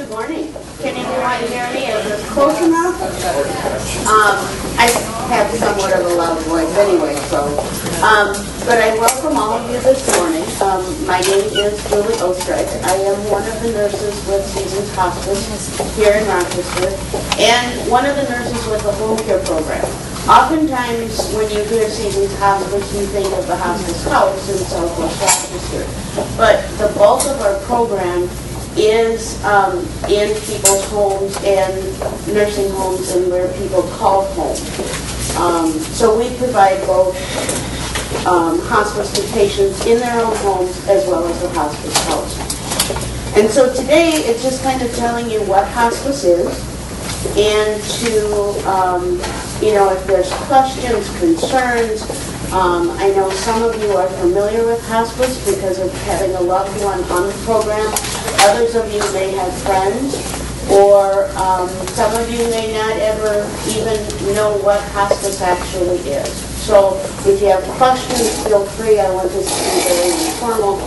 Good morning. Can everyone hear me? Is this close enough? I have somewhat of a loud voice anyway, but I welcome all of you this morning. My name is Julie Oestreich. I am one of the nurses with Seasons Hospice here in Rochester, and one of the nurses with the home care program. Oftentimes, when you hear Seasons Hospice, you think of the hospice house in Southwest Rochester. But the bulk of our program is in people's homes and nursing homes and where people call home. So we provide both hospice to patients in their own homes as well as the hospice house. And so today it's just kind of telling you what hospice is, and to, if there's questions, concerns. I know some of you are familiar with hospice because of having a loved one on the program. Others of you may have friends, or some of you may not ever even know what hospice actually is. So if you have questions, feel free. I want this to be very informal.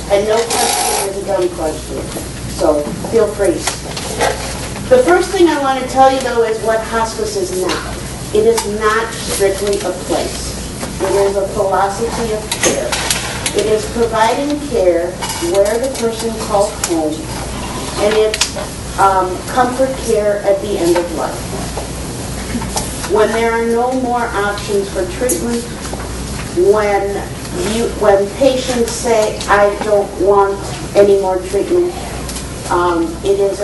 And no question is a dumb question. So feel free. The first thing I want to tell you, though, is what hospice is not. It is not strictly a place. It is a philosophy of care. It is providing care where the person calls home, and it's comfort care at the end of life. When there are no more options for treatment, when patients say, I don't want any more treatment, it is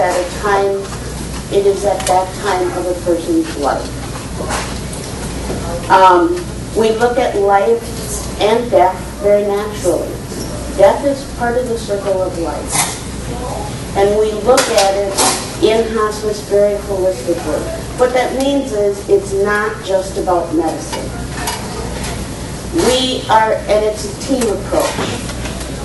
at that time of a person's life. We look at life and death very naturally. Death is part of the circle of life. And we look at it in hospice very holistically. What that means is it's not just about medicine. And it's a team approach.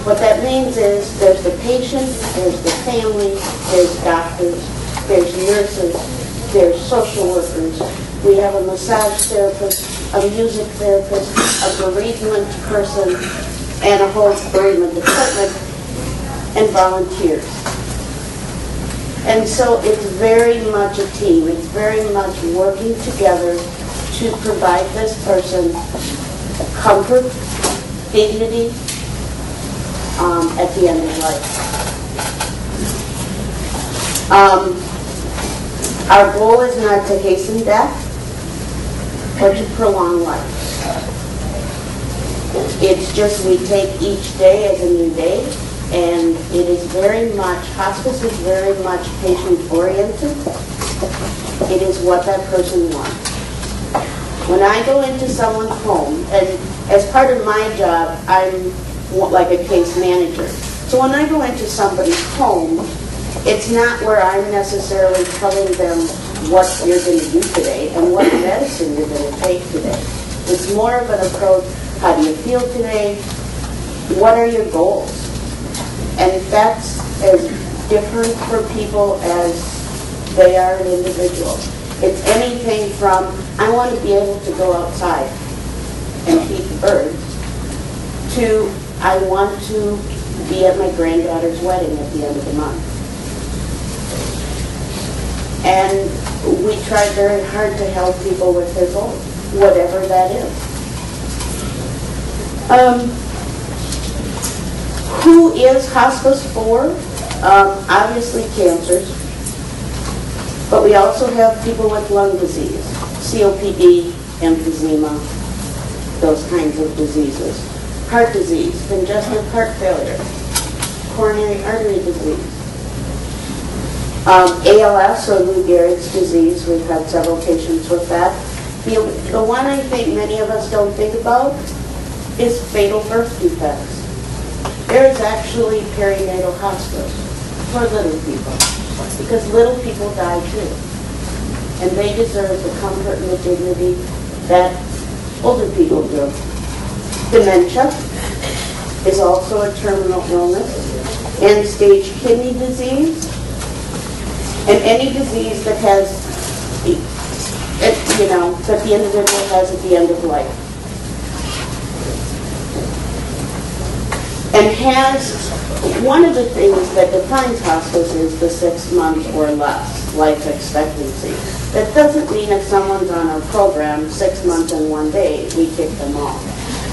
What that means is there's the patient, there's the family, there's doctors, there's nurses, there's social workers. We have a massage therapist, a music therapist, a bereavement person, and a whole bereavement department, and volunteers. And so it's very much a team. It's very much working together to provide this person comfort, dignity at the end of life. Our goal is not to hasten death, but to prolong life. It's just we take each day as a new day, and it is very much, hospice is very much patient-oriented. It is what that person wants. When I go into someone's home, and as part of my job, I'm like a case manager. So when I go into somebody's home, it's not where I'm necessarily telling them what you're going to do today and what medicine you're going to take today. It's more of an approach, how do you feel today? What are your goals? And that's as different for people as they are an individual. It's anything from, I want to be able to go outside and feed birds, to, I want to be at my granddaughter's wedding at the end of the month. And we try very hard to help people with their goals, whatever that is. Who is hospice for? Obviously cancers, but we also have people with lung disease, COPD, emphysema, those kinds of diseases. Heart disease, congestive heart failure, coronary artery disease. ALS, or Lou Gehrig's disease, we've had several patients with that. The one I think many of us don't think about is fatal birth defects. There is actually perinatal hospice for little people, because little people die too. And they deserve the comfort and the dignity that older people do. Dementia is also a terminal illness, end-stage kidney disease, and any disease that has, that the individual has at the end of life. And has one of the things that defines hospice is the 6 months or less life expectancy. That doesn't mean if someone's on our program 6 months and 1 day, we kick them off.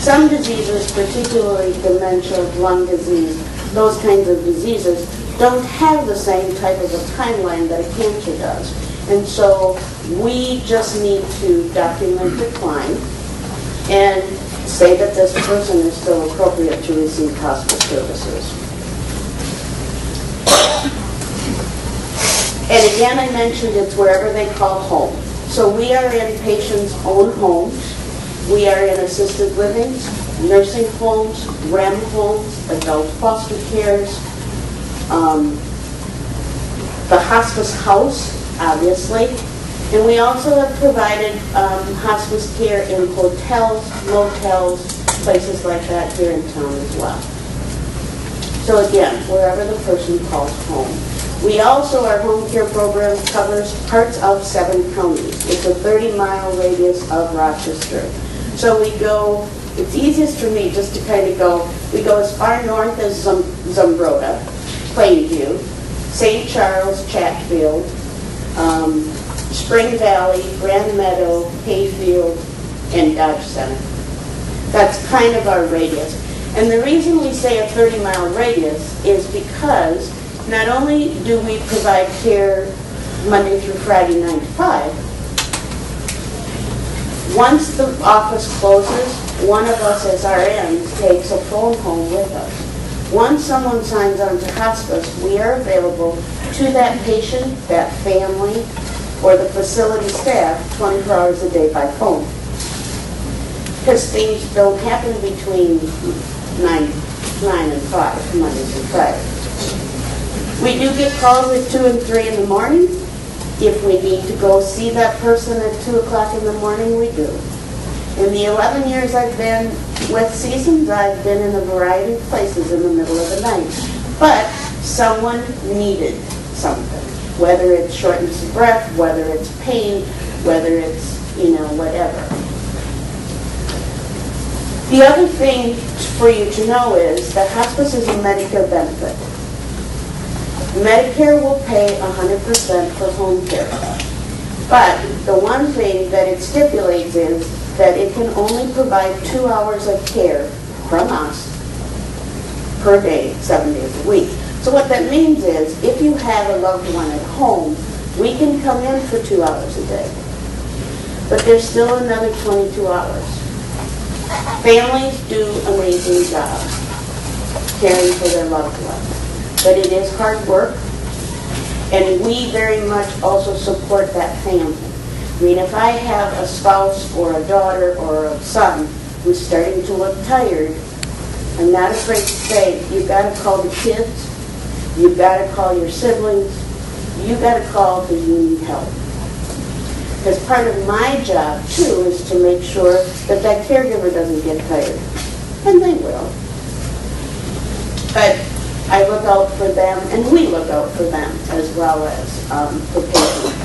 Some diseases, particularly dementia, lung disease, those kinds of diseases, don't have the same type of a timeline that a cancer does. And so we just need to document decline and say that this person is still appropriate to receive hospice services. And again, I mentioned it's wherever they call home. So we are in patients' own homes. We are in assisted living, nursing homes, REM homes, adult foster cares, the hospice house, obviously. And we also have provided hospice care in hotels, motels, places like that here in town as well. So again, wherever the person calls home. We also, our home care program covers parts of 7 counties. It's a 30-mile radius of Rochester. So we go, it's easiest for me just to kind of go, we go as far north as Zumbrota, Plainview, St. Charles, Chatfield, Spring Valley, Grand Meadow, Hayfield, and Dodge Center. That's kind of our radius. And the reason we say a 30-mile radius is because not only do we provide care Monday through Friday, 9 to 5, once the office closes, one of us as RNs takes a phone home with us. Once someone signs on to hospice, we are available to that patient, that family, or the facility staff 24 hours a day by phone. Because things don't happen between 9 and 5, Mondays and Fridays. We do get calls at 2 and 3 in the morning. If we need to go see that person at 2 o'clock in the morning, we do. In the 11 years I've been with Seasons, I've been in a variety of places in the middle of the night. But someone needed something, whether it's shortness of breath, whether it's pain, whether it's, whatever. The other thing for you to know is that hospice is a Medicare benefit. Medicare will pay 100% for home care. But the one thing that it stipulates is that it can only provide 2 hours of care from us per day, 7 days a week. So what that means is if you have a loved one at home, we can come in for 2 hours a day. But there's still another 22 hours. Families do an amazing job caring for their loved ones. But it is hard work, and we very much also support that family. I mean, if I have a spouse or a daughter or a son who's starting to look tired, I'm not afraid to say, you've got to call the kids, you've got to call your siblings, you've got to call because you need help. Because part of my job, too, is to make sure that that caregiver doesn't get tired. And they will. But I look out for them, and we look out for them as well as the patient.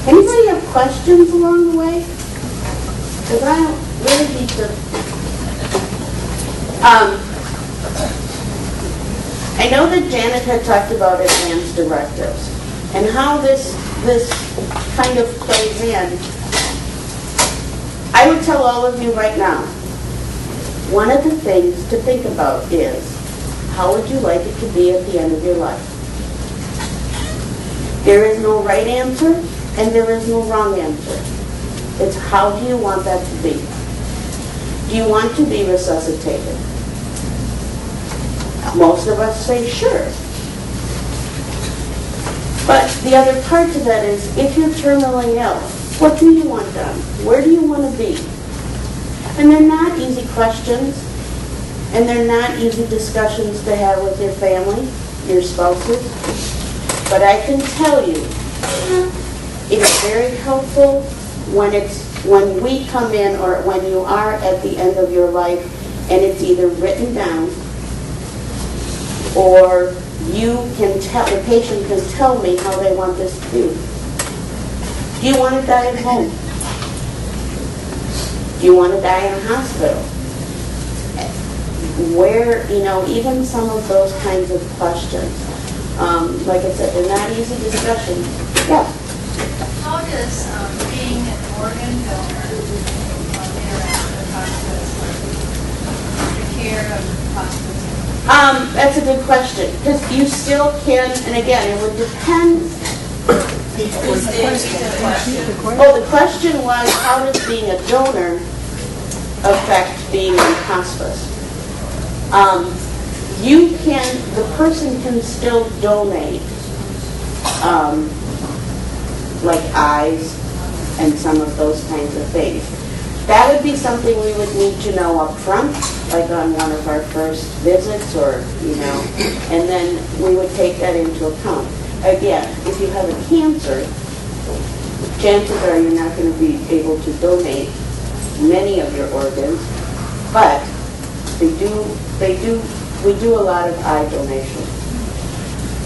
Anybody have questions along the way? Because I don't really need to. I know that Janet had talked about advanced directives and how this kind of plays in. I would tell all of you right now, one of the things to think about is, how would you like it to be at the end of your life? There is no right answer, and there is no wrong answer. It's how do you want that to be? Do you want to be resuscitated? Most of us say sure. But the other part to that is, if you're terminally ill, what do you want done? Where do you want to be? And they're not easy questions, and they're not easy discussions to have with your family, your spouses. But I can tell you, it's very helpful when we come in or when you are at the end of your life and it's either written down or the patient can tell me how they want this to be. Do you want to die at home? Do you want to die in a hospital? where, you know, even some of those kinds of questions. Like I said, they're not easy discussions. Yeah. How does being an organ donor interact with hospice, the care of hospice? That's a good question, because you still can, and again, it would depend. Oh, the question was, how does being a donor affect being in hospice? The person can still donate, like eyes and some of those kinds of things. That would be something we would need to know up front, like on one of our first visits, or, you know, and then we would take that into account. Again, if you have a cancer, chances are you're not going to be able to donate many of your organs, but we do a lot of eye donations.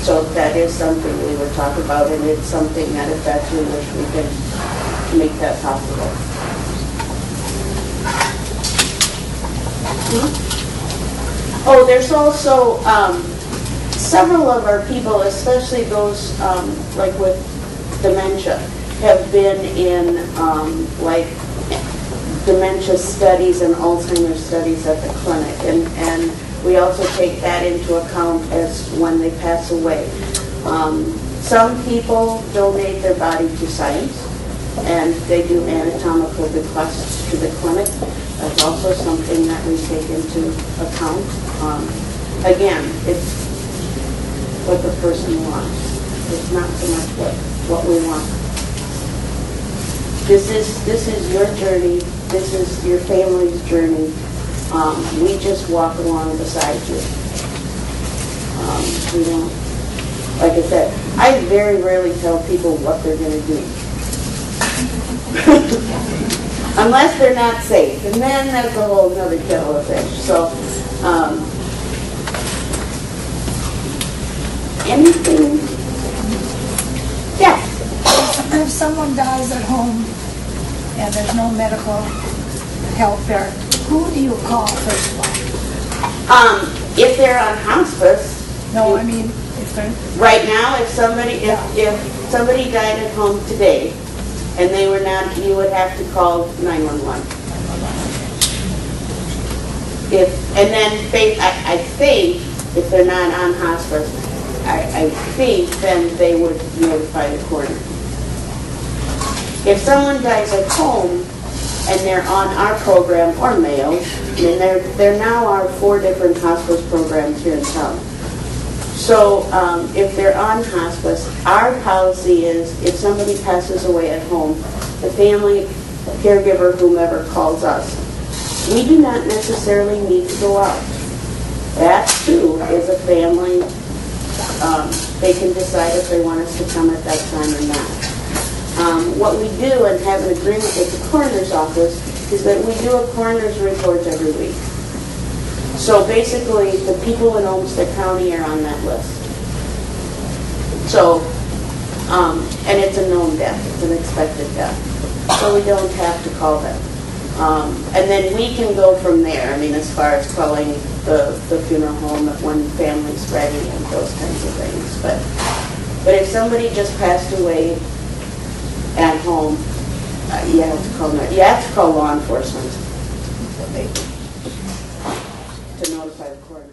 So that is something we would talk about, and it's something that if that's your wish, we can make that possible. Oh, there's also several of our people, especially those like with dementia, have been in like dementia studies and Alzheimer's studies at the clinic, and we also take that into account as when they pass away. Some people donate their body to science, and they do anatomical bequests to the clinic. That's also something that we take into account. Again, it's what the person wants. It's not so much what we want. This is your journey. This is your family's journey. We just walk along beside you. We don't, like I said, I very rarely tell people what they're going to do. Unless they're not safe, and then that's a whole other kettle of fish. So, anything? Yeah. If someone dies at home and there's no medical help there, who do you call first of all? If they're on hospice. No, I mean if they're right now. If somebody died at home today, and they were not, you would have to call 911. And then I think if they're not on hospice, I think then they would notify the coroner. If someone dies at home and they're on our program or Mayo, and there now are 4 different hospice programs here in town. So if they're on hospice, our policy is if somebody passes away at home, the family, caregiver, whomever calls us, we do not necessarily need to go out. That too is a family, they can decide if they want us to come at that time or not. What we do and have an agreement with the coroner's office is that we do a coroner's report every week. So basically, the people in Olmsted County are on that list. So, and it's a known death, it's an expected death. So we don't have to call them. And then we can go from there, I mean, as far as calling the funeral home when family's ready and those kinds of things. But if somebody just passed away at home, you have to call law enforcement to notify the coroner.